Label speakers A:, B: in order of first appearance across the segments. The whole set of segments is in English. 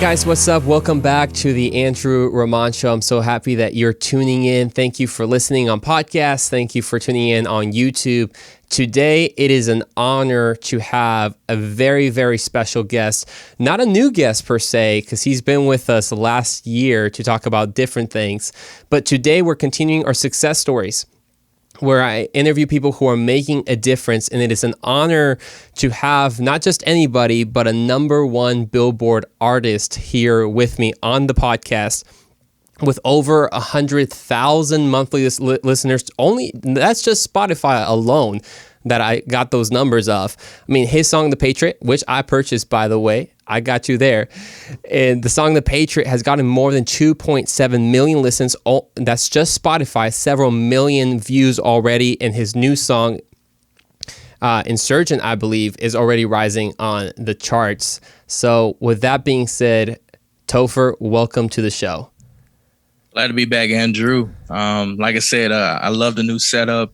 A: guys, what's up? Welcome back to the Andrew Ramon Show. I'm so happy that you're tuning in. Thank you for listening on podcasts. Thank you for tuning in on YouTube. Today, it is an honor to have a very, very special guest. Not a new guest per se, because he's been with us last year to talk about different things. But today, we're continuing our success stories, where I interview people who are making a difference. And it is an honor to have not just anybody, but a #1 Billboard artist here with me on the podcast with over 100,000 monthly listeners. Only that's just Spotify alone that I got those numbers of. I mean, his song, The Patriot, which I purchased, by the way, I got you there. And the song The Patriot has gotten more than 2.7 million listens. Oh, that's just Spotify, several million views already. And his new song, Insurgent, I believe, is already rising on the charts. So with that being said, Topher, welcome to the show.
B: Glad to be back, Andrew. Like I said, I love the new setup.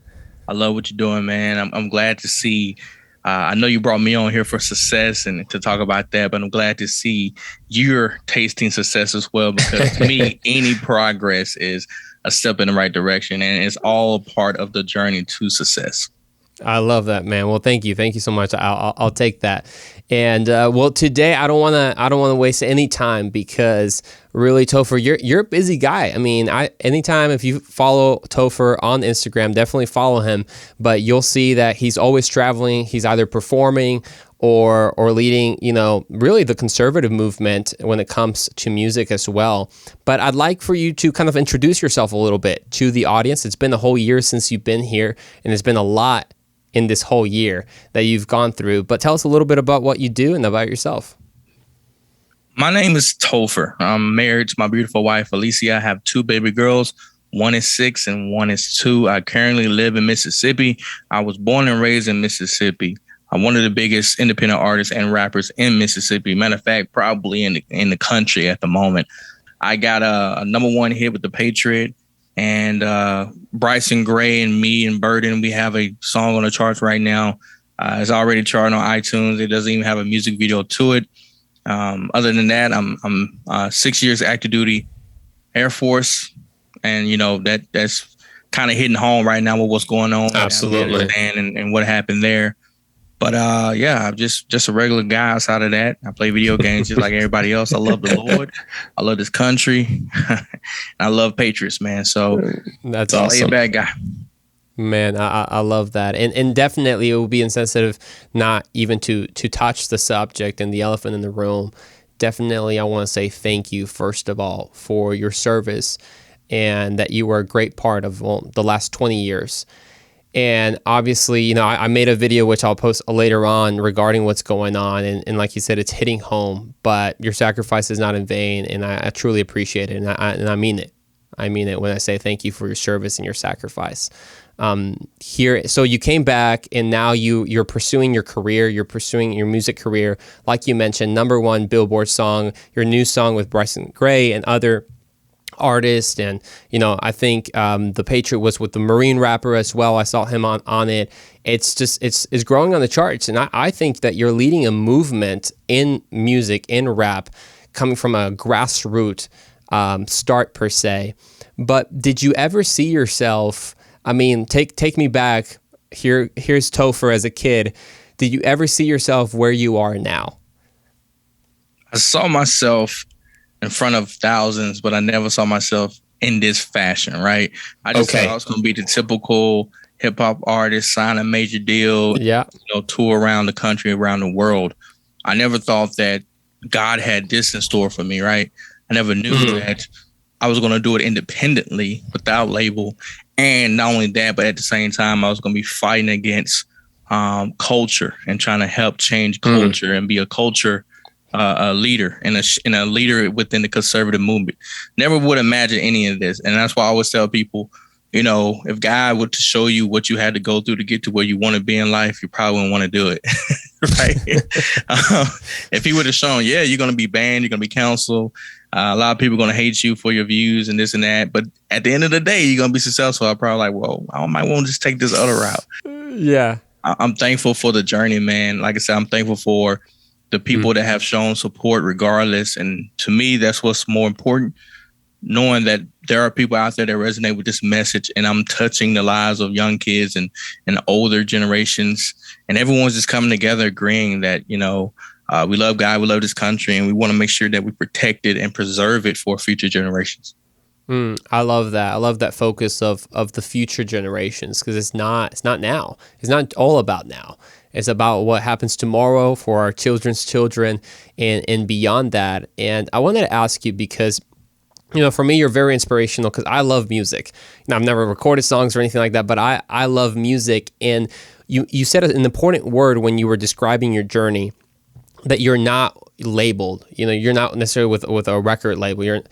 B: I love what you're doing, man. I'm glad to see. I know you brought me on here for success and to talk about that, but I'm glad to see you're tasting success as well, because to me, any progress is a step in the right direction, and it's all part of the journey to success.
A: I love that, man. Well, thank you so much. I'll take that. And well, today I don't want to waste any time, because really, Topher, you're a busy guy. I mean, anytime if you follow Topher on Instagram, definitely follow him. But you'll see that he's always traveling. He's either performing or leading, really the conservative movement when it comes to music as well. But I'd like for you to kind of introduce yourself a little bit to the audience. It's been a whole year since you've been here, and it's been a lot in this whole year that you've gone through. But tell us a little bit about what you do and about yourself.
B: My name is Topher. I'm married to my beautiful wife, Alicia. I have 2 baby girls. One is 6 and one is 2. I currently live in Mississippi. I was born and raised in Mississippi. I'm one of the biggest independent artists and rappers in Mississippi. Matter of fact, probably in the country at the moment. I got a #1 hit with The Patriot. And Bryson Gray and me and Burden, we have a song on the charts right now. It's already charting on iTunes. It doesn't even have a music video to it. Other than that, I'm 6 years active duty Air Force, and that's kind of hitting home right now with what's going on.
A: Absolutely,
B: and what happened there. But yeah, I'm just a regular guy outside of that. I play video games just like everybody else. I love the Lord. I love this country. I love Patriots, man. So
A: that's awesome.
B: I'm a bad guy.
A: Man, I love that. And definitely it would be insensitive not even to touch the subject and the elephant in the room. Definitely, I want to say thank you, first of all, for your service, and that you were a great part of the last 20 years. And obviously, I made a video which I'll post later on regarding what's going on. And like you said, it's hitting home, but your sacrifice is not in vain. And I truly appreciate it. And I mean it. I mean it when I say thank you for your service and your sacrifice. So you came back, and now you're pursuing your career. You're pursuing your music career. Like you mentioned, #1 Billboard song, your new song with Bryson Gray and other artist. And I think The Patriot was with the Marine rapper as well. I saw him on it. It's just it's growing on the charts, and I think that you're leading a movement in music, in rap, coming from a grassroots start per se. But did you ever see yourself, I mean, take me back, here's Topher as a kid. Did you ever see yourself where you are now?
B: I saw myself in front of thousands, but I never saw myself in this fashion, right? I just thought I was going to be the typical hip hop artist, sign a major deal, tour around the country, around the world. I never thought that God had this in store for me, right? I never knew that I was going to do it independently without label. And not only that, but at the same time, I was going to be fighting against culture and trying to help change culture and be a culture a leader and a leader within the conservative movement. Never would imagine any of this. And that's why I always tell people, if God were to show you what you had to go through to get to where you want to be in life, you probably wouldn't want to do it. Right? If he would have shown, you're going to be banned, you're going to be canceled. A lot of people are going to hate you for your views and this and that. But at the end of the day, you're going to be successful. I'm probably like, well, I might want to just take this other route.
A: Yeah.
B: I'm thankful for the journey, man. Like I said, I'm thankful for the people that have shown support regardless. And to me, that's what's more important, knowing that there are people out there that resonate with this message, and I'm touching the lives of young kids and older generations, and everyone's just coming together agreeing that, we love God, we love this country, and we want to make sure that we protect it and preserve it for future generations.
A: I love that. I love that focus of the future generations, because it's not now. It's not all about now. It's about what happens tomorrow for our children's children and beyond that. And I wanted to ask you, because for me, you're very inspirational, because I love music. I've never recorded songs or anything like that, but I love music. And you said an important word when you were describing your journey, that you're not labeled. You're not necessarily with a record label.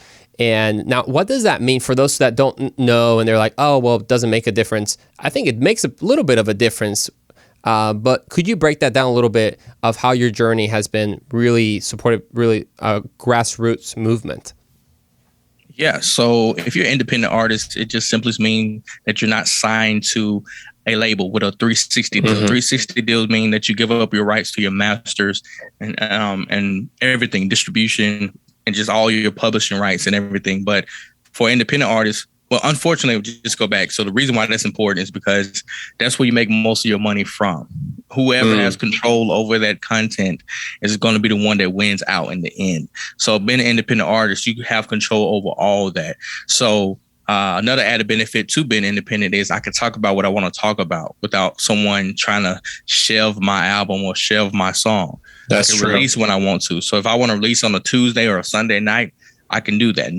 A: And now, what does that mean for those that don't know and they're like, oh, well, it doesn't make a difference? I think it makes a little bit of a difference. But could you break that down a little bit of how your journey has been really supported, really grassroots movement?
B: Yeah. So if you're an independent artist, it just simply means that you're not signed to a label with a 360 deal. 360 deals mean that you give up your rights to your masters and everything, distribution, and just all your publishing rights and everything. But for independent artists, well, unfortunately, we'll just go back. So the reason why that's important is because that's where you make most of your money from. Whoever has control over that content is going to be the one that wins out in the end. So being an independent artist, you have control over all that. So another added benefit to being independent is I can talk about what I want to talk about without someone trying to shelve my album or shelve my song.
A: That's
B: true. Release when I want to. So if I want to release on a Tuesday or a Sunday night, I can do that.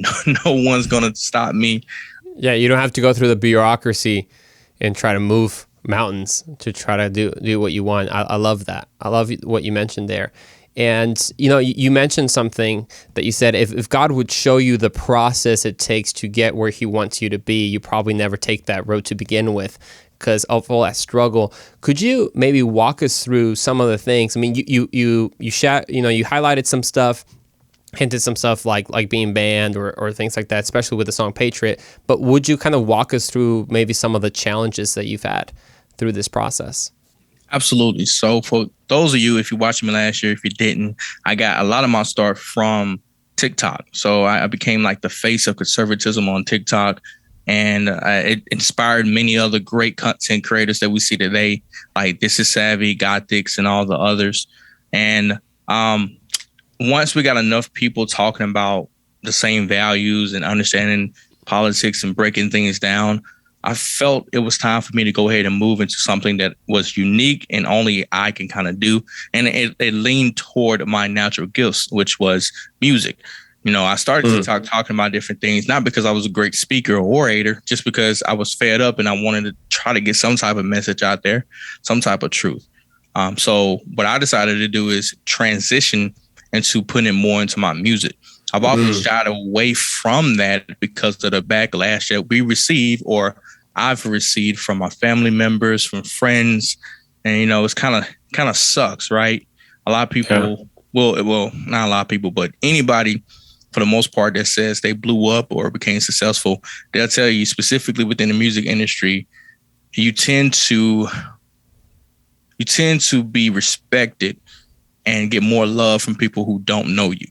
B: No one's going to stop me.
A: Yeah, you don't have to go through the bureaucracy and try to move mountains to try to do what you want. I love that. I love what you mentioned there. And, you mentioned something that you said, if God would show you the process it takes to get where he wants you to be, you probably never take that road to begin with, because of all that struggle. Could you maybe walk us through some of the things? I mean, you highlighted some stuff, hinted some stuff like being banned or things like that, especially with the song Patriot. But would you kind of walk us through maybe some of the challenges that you've had through this process?
B: Absolutely. So for those of you, if you watched me last year, if you didn't, I got a lot of my start from TikTok. So I became like the face of conservatism on TikTok. And it inspired many other great content creators that we see today, like This Is Savvy, Gothics, and all the others. And once we got enough people talking about the same values and understanding politics and breaking things down, I felt it was time for me to go ahead and move into something that was unique and only I can kind of do. And it leaned toward my natural gifts, which was music. I started TikTok talking about different things, not because I was a great speaker or orator, just because I was fed up and I wanted to try to get some type of message out there, some type of truth. So what I decided to do is transition into putting more into my music. I've often shied away from that because of the backlash that we receive or I've received from my family members, from friends. And, it's kind of sucks, right? A lot of people, well, not a lot of people, but anybody for the most part that says they blew up or became successful, they'll tell you specifically within the music industry, you tend to be respected and get more love from people who don't know you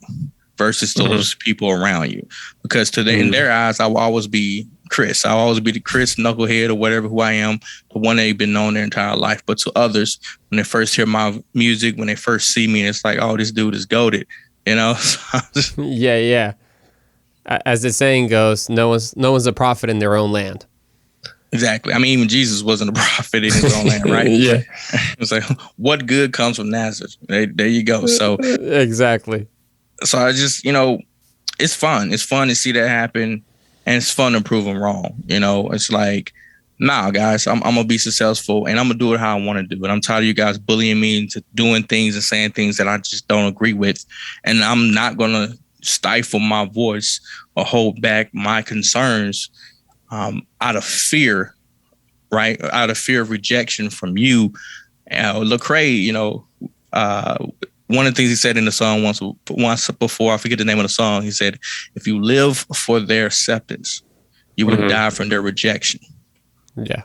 B: versus those people around you. Because in their eyes, I will always be Chris. I'll always be the Chris knucklehead or whatever who I am, the one they've been known their entire life. But to others, when they first hear my music, when they first see me, it's like, oh, this dude is goated.
A: Yeah. As the saying goes, no one's a prophet in their own land.
B: Exactly. I mean, even Jesus wasn't a prophet in his own land, right?
A: Yeah.
B: It's like, what good comes from Nazareth? There you go. So
A: exactly.
B: So I just, it's fun. It's fun to see that happen, and it's fun to prove them wrong. It's like, nah, guys, I'm gonna be successful, and I'm gonna do it how I want to do it. I'm tired of you guys bullying me into doing things and saying things that I just don't agree with, and I'm not gonna stifle my voice or hold back my concerns out of fear, right? Out of fear of rejection from you. Lecrae, one of the things he said in the song once before, I forget the name of the song, he said, if you live for their acceptance, you would die from their rejection.
A: Yeah.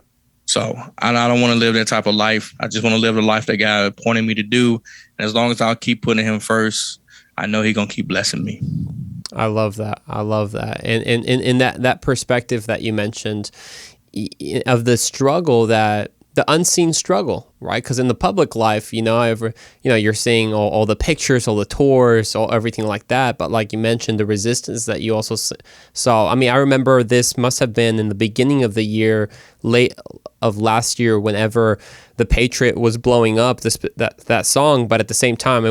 B: So I don't want to live that type of life. I just want to live the life that God appointed me to do. And as long as I'll keep putting him first, I know he's going to keep blessing me.
A: I love that. I love that. And in that perspective that you mentioned of the struggle, that the unseen struggle, right? Because in the public life, you're seeing all the pictures, all the tours, everything like that. But like you mentioned, the resistance that you also saw. I mean, I remember this must have been in the beginning of the year, late of last year, whenever the Patriot was blowing up that song. But at the same time,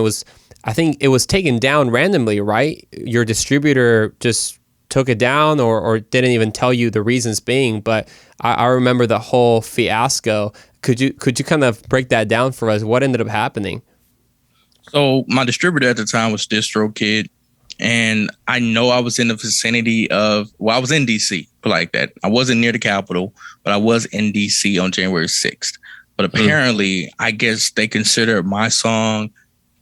A: I think it was taken down randomly, right? Your distributor just took it down or didn't even tell you the reasons being. But I remember the whole fiasco. Could you kind of break that down for us? What ended up happening?
B: So my distributor at the time was DistroKid, and I know I was in the vicinity I was in DC, like that. I wasn't near the Capitol, but I was in DC on January 6th. But apparently, I guess they considered my song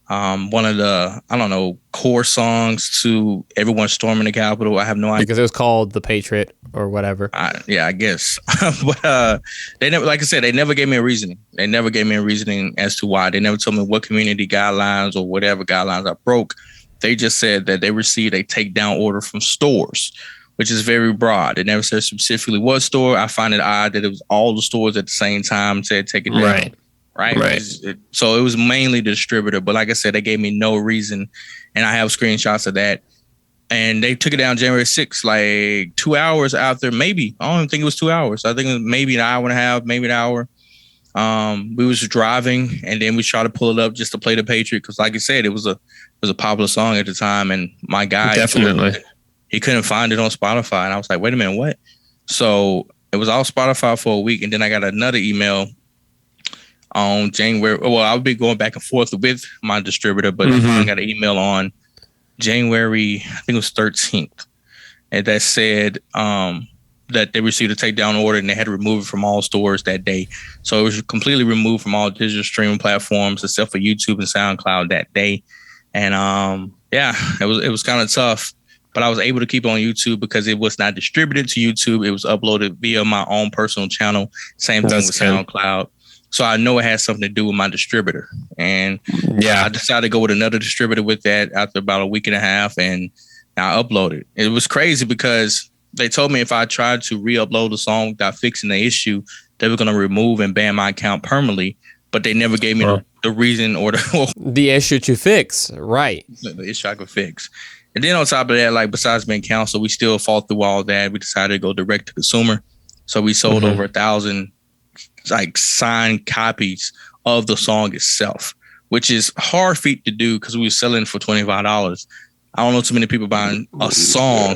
B: one of the, I don't know, core songs to everyone storming the Capitol. I have no idea.
A: Because it was called The Patriot or whatever.
B: Yeah, I guess. But they never, like I said, they never gave me a reasoning. They never gave me a reasoning as to why. They never told me what community guidelines or whatever guidelines I broke. They just said that they received a takedown order from stores, which is very broad. They never said specifically what store. I find it odd that it was all the stores at the same time said take it down. Right. So it was mainly the distributor. But like I said, they gave me no reason. And I have screenshots of that. And they took it down January 6th, like 2 hours after, maybe. I don't even think it was 2 hours. I think it was maybe an hour and a half, maybe an hour. We was driving, and then we tried to pull it up just to play the Patriot. Because like I said, it was a popular song at the time. And my guy, he couldn't find it on Spotify. And I was like, wait a minute, what? So it was all Spotify for a week. And then I got another email on January. Well, I'll be going back and forth with my distributor, but I got an email on January, I think it was 13th, and that said that they received a takedown order and they had to remove it from all stores that day. So it was completely removed from all digital streaming platforms except for YouTube and SoundCloud that day. And it was kind of tough, but I was able to keep it on YouTube because it was not distributed to YouTube. It was uploaded via my own personal channel. Same thing with SoundCloud. So I know it has something to do with my distributor. And I decided to go with another distributor with that after about a week and a half, and I uploaded. It was crazy because they told me if I tried to re-upload the song without fixing the issue, they were going to remove and ban my account permanently. But they never gave me the reason or
A: the issue to fix. Right.
B: The issue I could fix. And then on top of that, like besides being canceled, we still fought through all that. We decided to go direct to consumer. So we sold over 1,000 like signed copies of the song itself, which is hard feat to do because we were selling for $25. I don't know too many people buying a song.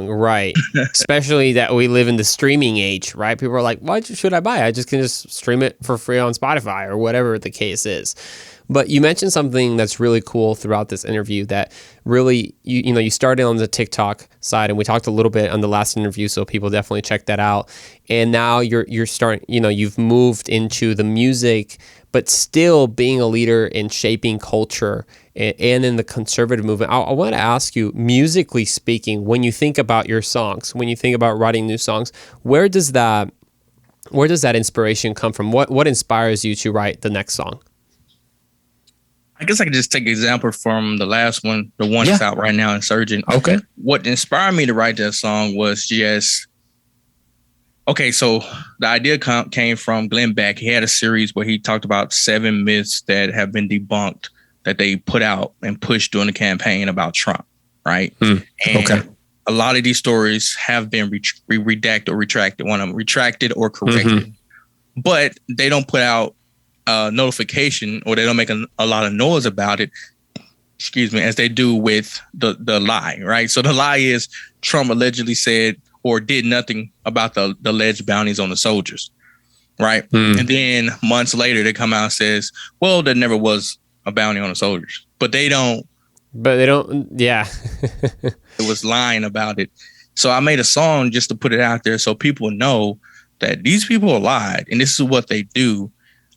A: Right. Especially that we live in the streaming age, right? People are like, why should I buy it? I just can just stream it for free on Spotify or whatever the case is. But you mentioned something that's really cool throughout this interview that really, you started on the TikTok side, and we talked a little bit on the last interview, so people definitely check that out. And now you're starting, you've moved into the music, but still being a leader in shaping culture and in the conservative movement. I want to ask you, musically speaking, when you think about your songs, when you think about writing new songs, where does that inspiration come from? What inspires you to write the next song?
B: I guess I could just take an example from the last one, the one that's out right now, Insurgent.
A: Okay.
B: What inspired me to write that song was just, so the idea came from Glenn Beck. He had a series where he talked about 7 myths that have been debunked that they put out and pushed during the campaign about Trump, right? And a lot of these stories have been redacted or retracted. One of them retracted or corrected. But they don't put out notification, or they don't make a lot of noise about it, as they do with the lie, right? So the lie is Trump allegedly said or did nothing about the alleged bounties on the soldiers, right? And then months later, they come out and says, well, there never was a bounty on the soldiers. But they don't. It was lying about it. So I made a song just to put it out there so people know that these people lied and this is what they do,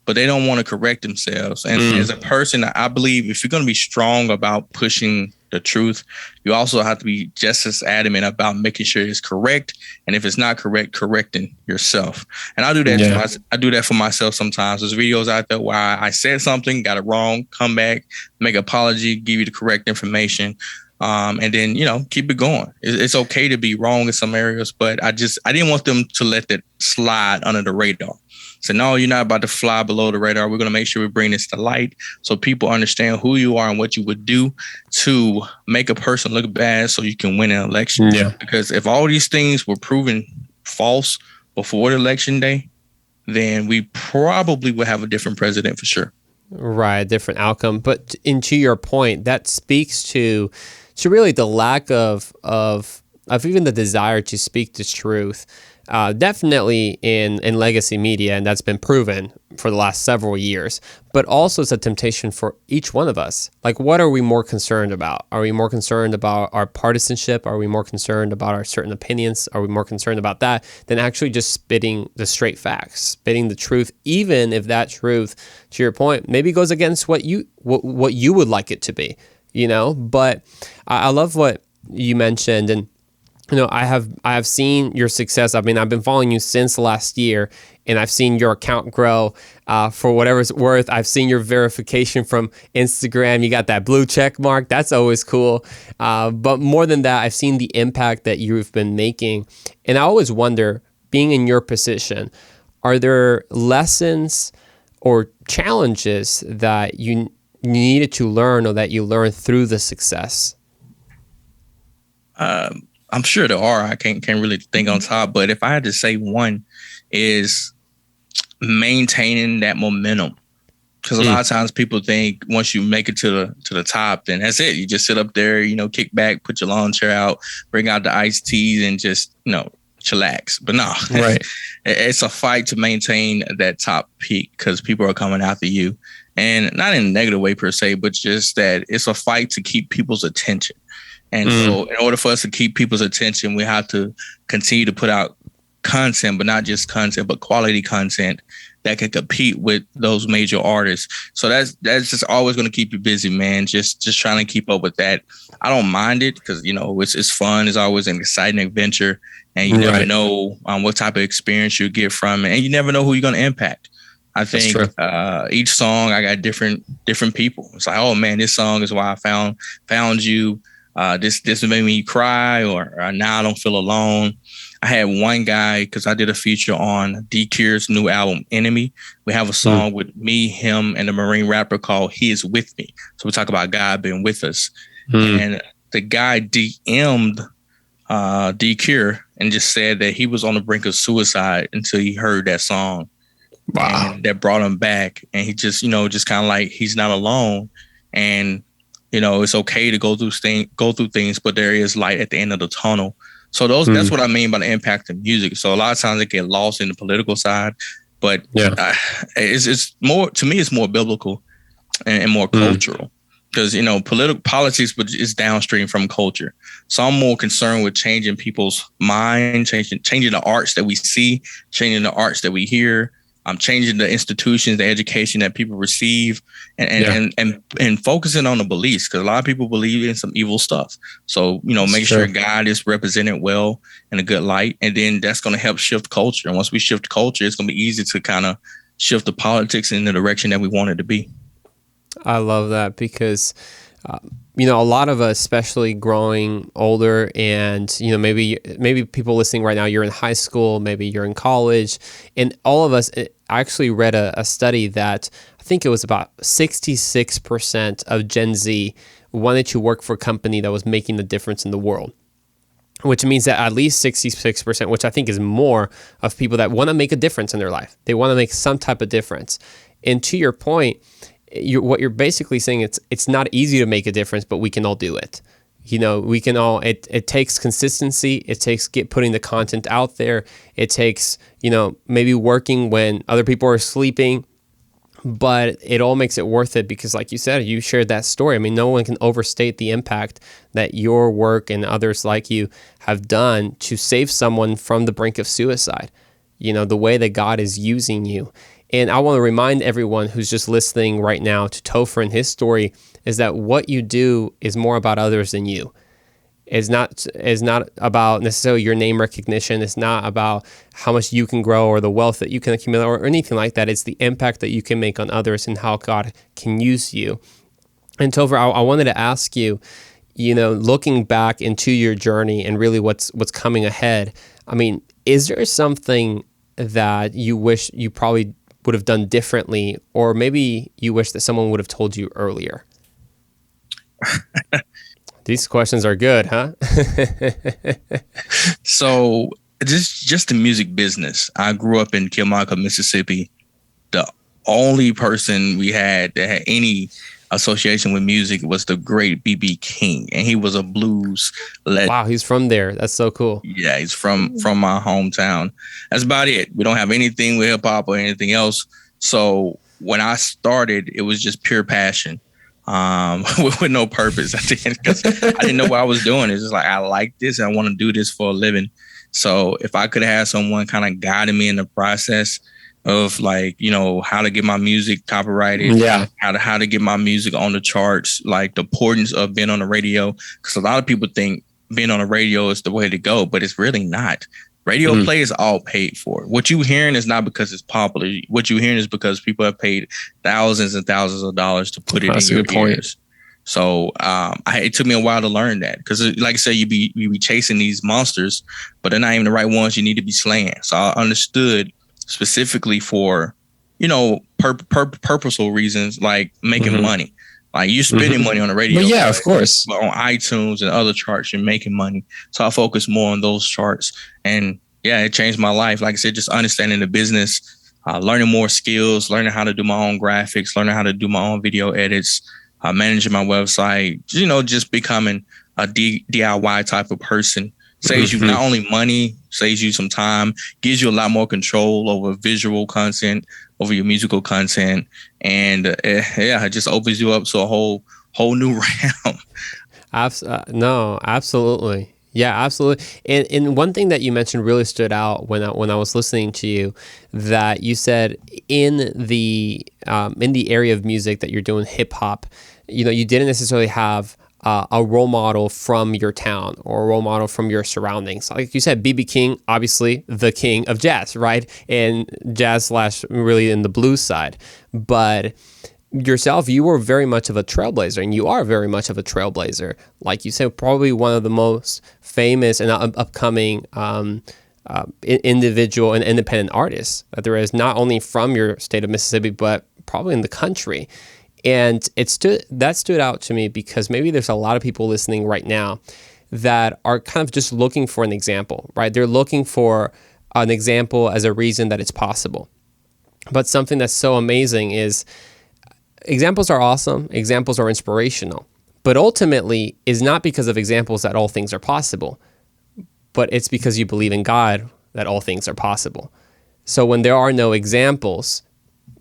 B: but they don't want to correct themselves. And as a person, I believe if you're going to be strong about pushing the truth, you also have to be just as adamant about making sure it's correct. And if it's not correct, correcting yourself. And I do that. I do that for myself sometimes. There's videos out there where I said something, got it wrong, come back, make an apology, give you the correct information. And then, keep it going. It's okay to be wrong in some areas, but I didn't want them to let that slide under the radar. So no, you're not about to fly below the radar. We're going to make sure we bring this to light so people understand who you are and what you would do to make a person look bad so you can win an election.
A: Yeah.
B: Because if all these things were proven false before the election day, then we probably would have a different president for sure.
A: Right, a different outcome. But to your point, that speaks to really the lack of even the desire to speak the truth. Definitely in legacy media, and that's been proven for the last several years, but also it's a temptation for each one of us. Like, what are we more concerned about? Are we more concerned about our partisanship? Are we more concerned about our certain opinions? Are we more concerned about that than actually just spitting the straight facts, spitting the truth, even if that truth, to your point, maybe goes against what you would like it to be, But I love what you mentioned, and I have seen your success. I mean, I've been following you since last year, and I've seen your account grow for whatever it's worth. I've seen your verification from Instagram. You got that blue check mark. That's always cool. But more than that, I've seen the impact that you've been making. And I always wonder, being in your position, are there lessons or challenges that you needed to learn or that you learned through the success?
B: I'm sure there are. I can't really think on top, but if I had to say one, is maintaining that momentum. Because a lot of times people think once you make it to the top, then that's it. You just sit up there, kick back, put your lawn chair out, bring out the iced teas, and just chillax. But no,
A: right.
B: It's a fight to maintain that top peak because people are coming after you, and not in a negative way per se, but just that it's a fight to keep people's attention. And so in order for us to keep people's attention, we have to continue to put out content, but not just content, but quality content that can compete with those major artists. So that's just always going to keep you busy, man. Just trying to keep up with that. I don't mind it because, it's fun. It's always an exciting adventure. And you never know what type of experience you get from it. And you never know who you're going to impact. I think each song, I got different people. It's like, oh, man, this song is why I found you. This made me cry, or now I don't feel alone. I had one guy, because I did a feature on D-Cure's new album, Enemy. We have a song with me, him, and a Marine rapper called He Is With Me. So we talk about God being with us. And the guy DM'd D-Cure and just said that he was on the brink of suicide until he heard that song. Wow. And that brought him back. And he just, just kind of like, he's not alone. And it's okay to go through things, but there is light at the end of the tunnel. So that's what I mean by the impact of music. So a lot of times it get lost in the political side, but it's more, to me, it's more biblical and more cultural because, politics is downstream from culture. So I'm more concerned with changing people's mind, changing the arts that we see, changing the arts that we hear. I'm changing the institutions, the education that people receive, and focusing on the beliefs, because a lot of people believe in some evil stuff. So, make sure God is represented well in a good light, and then that's going to help shift culture. And once we shift culture, it's going to be easy to kind of shift the politics in the direction that we want it to be.
A: I love that because a lot of us, especially growing older, and maybe people listening right now, you're in high school, maybe you're in college, and all of us. I actually read a study that I think it was about 66% of Gen Z wanted to work for a company that was making the difference in the world, which means that at least 66%, which I think is more, of people that want to make a difference in their life. They want to make some type of difference. And to your point, what you're basically saying, it's not easy to make a difference, but we can all do it. We can all, it takes consistency. It takes putting the content out there. It takes, maybe working when other people are sleeping, but it all makes it worth it because, like you said, you shared that story. I mean, no one can overstate the impact that your work and others like you have done to save someone from the brink of suicide. The way that God is using you. And I want to remind everyone who's just listening right now to Topher and his story is that what you do is more about others than you. Is not about necessarily your name recognition. It's not about how much you can grow or the wealth that you can accumulate or anything like that. It's the impact that you can make on others and how God can use you. And Topher, I wanted to ask you, looking back into your journey and really what's coming ahead. I mean, is there something that you wish you probably would have done differently, or maybe you wish that someone would have told you earlier? These questions are good, huh?
B: So just the music business. I grew up in Kilmarnock, Mississippi. The only person we had that had any association with music was the great B.B. King, and he was a blues legend.
A: Wow, he's from there. That's so cool.
B: Yeah, he's from my hometown. That's about it. We don't have anything with hip hop or anything else. So when I started, it was just pure passion, with no purpose. Because I didn't know what I was doing. It's just like, I like this and I want to do this for a living. So if I could have someone kind of guiding me in the process of, like, how to get my music copyrighted, how to get my music on the charts, like the importance of being on the radio, because a lot of people think being on the radio is the way to go, but it's really not. Radio play is all paid for. What you hearing is not because it's popular. What you hearing is because people have paid thousands and thousands of dollars to put it in your ears. So it took me a while to learn that, because, like I said, you be chasing these monsters, but they're not even the right ones you need to be slaying. So I understood specifically for, purposeful reasons, like making money. Like, you're spending money on the radio.
C: But yeah, of course.
B: But on iTunes and other charts, you're making money. So I focus more on those charts. And yeah, it changed my life. Like I said, just understanding the business, learning more skills, learning how to do my own graphics, learning how to do my own video edits, managing my website, just becoming a DIY type of person. Saves you not only money, saves you some time, gives you a lot more control over visual content, over your musical content, and it just opens you up to a whole new realm.
A: No, absolutely. Yeah, absolutely. And one thing that you mentioned really stood out when I was listening to you, that you said in the area of music that you're doing, hip hop, you didn't necessarily have a role model from your town or a role model from your surroundings. Like you said, B.B. King, obviously the king of jazz, right? And jazz / really in the blues side. But yourself, you were very much of a trailblazer, and you are very much of a trailblazer. Like you said, probably one of the most famous and upcoming individual and independent artists that there is, not only from your state of Mississippi, but probably in the country. And that stood out to me because maybe there's a lot of people listening right now that are kind of just looking for an example, right? They're looking for an example as a reason that it's possible. But something that's so amazing is examples are awesome, examples are inspirational, but ultimately is not because of examples that all things are possible, but it's because you believe in God that all things are possible. So when there are no examples,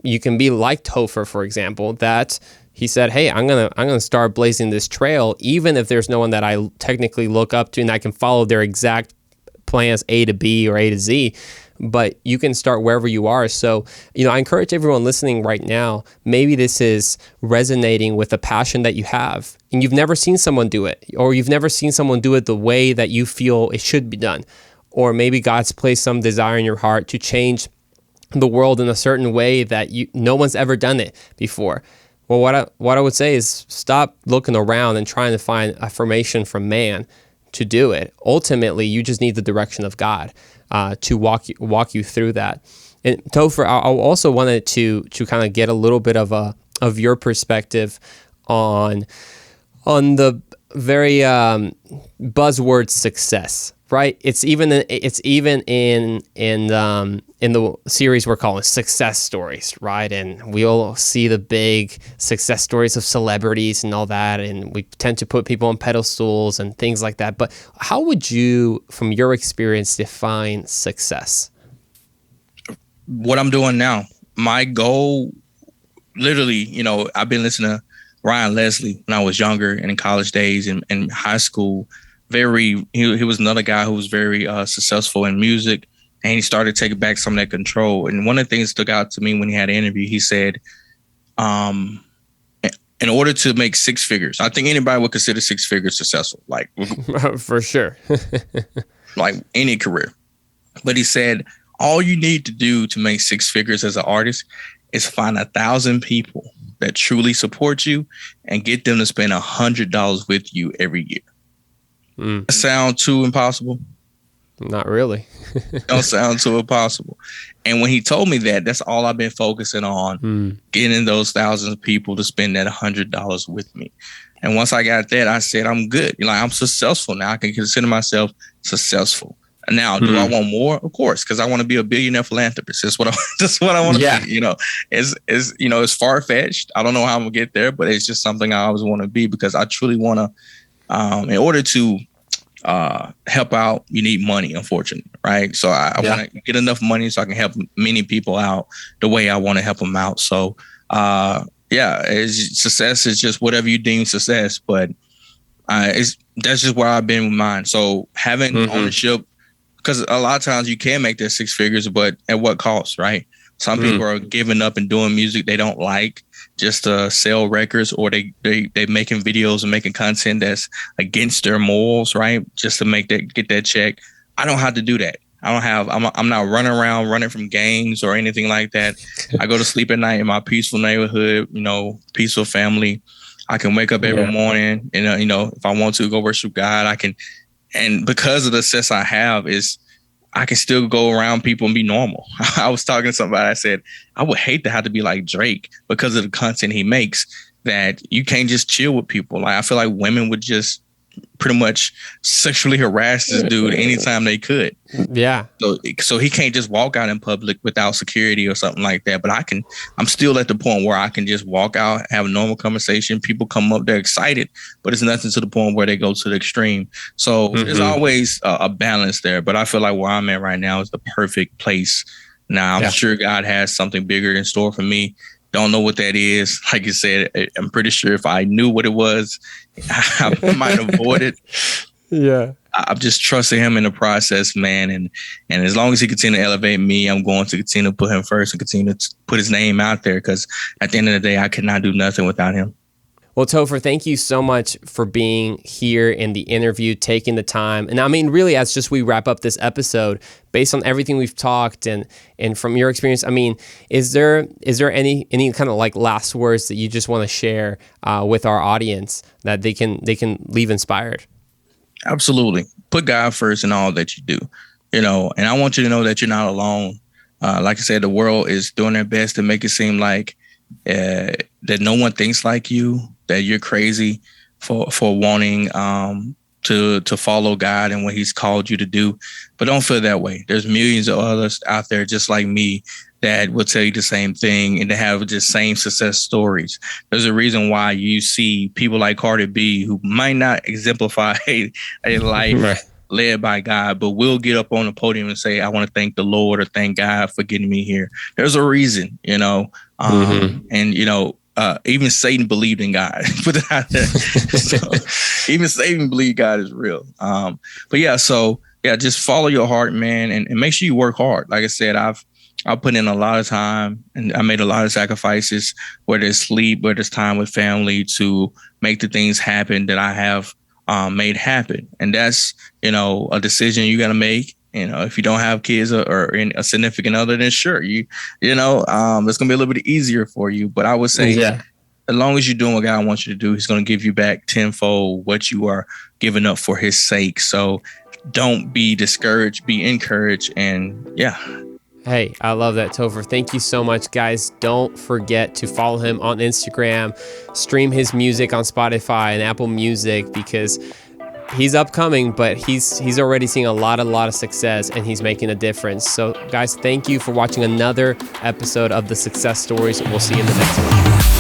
A: you can be like Topher, for example, that he said, hey, I'm gonna start blazing this trail, even if there's no one that I technically look up to and I can follow their exact plans A to B or A to Z, but you can start wherever you are. So, I encourage everyone listening right now, maybe this is resonating with a passion that you have and you've never seen someone do it, or you've never seen someone do it the way that you feel it should be done. Or maybe God's placed some desire in your heart to change the world in a certain way that no one's ever done it before. Well, what I would say is stop looking around and trying to find affirmation from man to do it. Ultimately, you just need the direction of God to walk you through that. And Topher, I also wanted to kind of get a little bit of your perspective on the very buzzword success. Right, it's even in the series we're calling success stories, right? And we all see the big success stories of celebrities and all that, and we tend to put people on pedestals and things like that. But how would you, from your experience, define success?
B: What I'm doing now, my goal, literally, I've been listening to Ryan Leslie when I was younger and in college days and in high school. He was another guy who was very successful in music, and he started taking back some of that control. And one of the things that stuck out to me when he had an interview, he said, in order to make six figures, I think anybody would consider six figures successful, like
A: for sure,
B: like any career. But he said, all you need to do to make six figures as an artist is find 1,000 people that truly support you and get them to spend $100 with you every year. That sound too impossible?
A: Not really.
B: Don't sound too impossible. And when he told me that, that's all I've been focusing on, getting those thousands of people to spend that $100 with me. And once I got that, I said, I'm good. Like, I'm successful now. I can consider myself successful. Now, do I want more? Of course, because I want to be a billionaire philanthropist. That's what I want to be. You know, it's far fetched. I don't know how I'm gonna get there, but it's just something I always want to be, because I truly want to. In order to help out, you need money, unfortunately, right? So I want to get enough money so I can help many people out the way I want to help them out. So success is just whatever you deem success, but that's just where I've been with mine. So having ownership. Because a lot of times you can make their six figures, but at what cost, right? Some people are giving up and doing music they don't like just to sell records, or they making videos and making content that's against their morals, right? Just to get that check. I don't have to do that. I'm not running around running from gangs or anything like that. I go to sleep at night in my peaceful neighborhood, peaceful family. I can wake up every morning and, if I want to go worship God, I can. And because of the success I have, I can still go around people and be normal. I was talking to somebody, I said, I would hate to have to be like Drake because of the content he makes, that you can't just chill with people. Like, I feel like women would just pretty much sexually harass this dude anytime they could.
A: Yeah.
B: So he can't just walk out in public without security or something like that. But I'm still at the point where I can just walk out, have a normal conversation. People come up, they're excited, but it's nothing to the point where they go to the extreme. So there's always a balance there. But I feel like where I'm at right now is the perfect place. Now, I'm sure God has something bigger in store for me. Don't know what that is. Like you said, I'm pretty sure if I knew what it was, I might avoid it.
A: Yeah.
B: I'm just trusting him in the process, man. And as long as he continues to elevate me, I'm going to continue to put him first and continue to put his name out there, because at the end of the day, I could not do nothing without him.
A: Well, Topher, thank you so much for being here in the interview, taking the time. And I mean, really, as just we wrap up this episode, based on everything we've talked and from your experience, I mean, is there any kind of like last words that you just want to share with our audience that they can leave inspired?
B: Absolutely. Put God first in all that you do, and I want you to know that you're not alone. Like I said, the world is doing their best to make it seem like that no one thinks like you, that you're crazy for wanting to follow God and what he's called you to do. But don't feel that way. There's millions of others out there just like me that will tell you the same thing and to have the same success stories. There's a reason why you see people like Cardi B, who might not exemplify a life led by God, but will get up on the podium and say, I want to thank the Lord or thank God for getting me here. There's a reason, and even Satan believed in God. Put it out there. So, even Satan believed God is real. Just follow your heart, man, and make sure you work hard. Like I said, I've put in a lot of time and I made a lot of sacrifices, whether it's sleep, whether it's time with family, to make the things happen that I have made happen. And that's, a decision you got to make. If you don't have kids or a significant other, then sure, it's going to be a little bit easier for you. But I would say, as long as you're doing what God wants you to do, he's going to give you back tenfold what you are giving up for his sake. So don't be discouraged, be encouraged. And
A: Hey, I love that, Topher. Thank you so much, guys. Don't forget to follow him on Instagram, stream his music on Spotify and Apple Music, because he's upcoming, but he's already seeing a lot of success and he's making a difference. So guys, thank you for watching another episode of the Success Stories. We'll see you in the next one.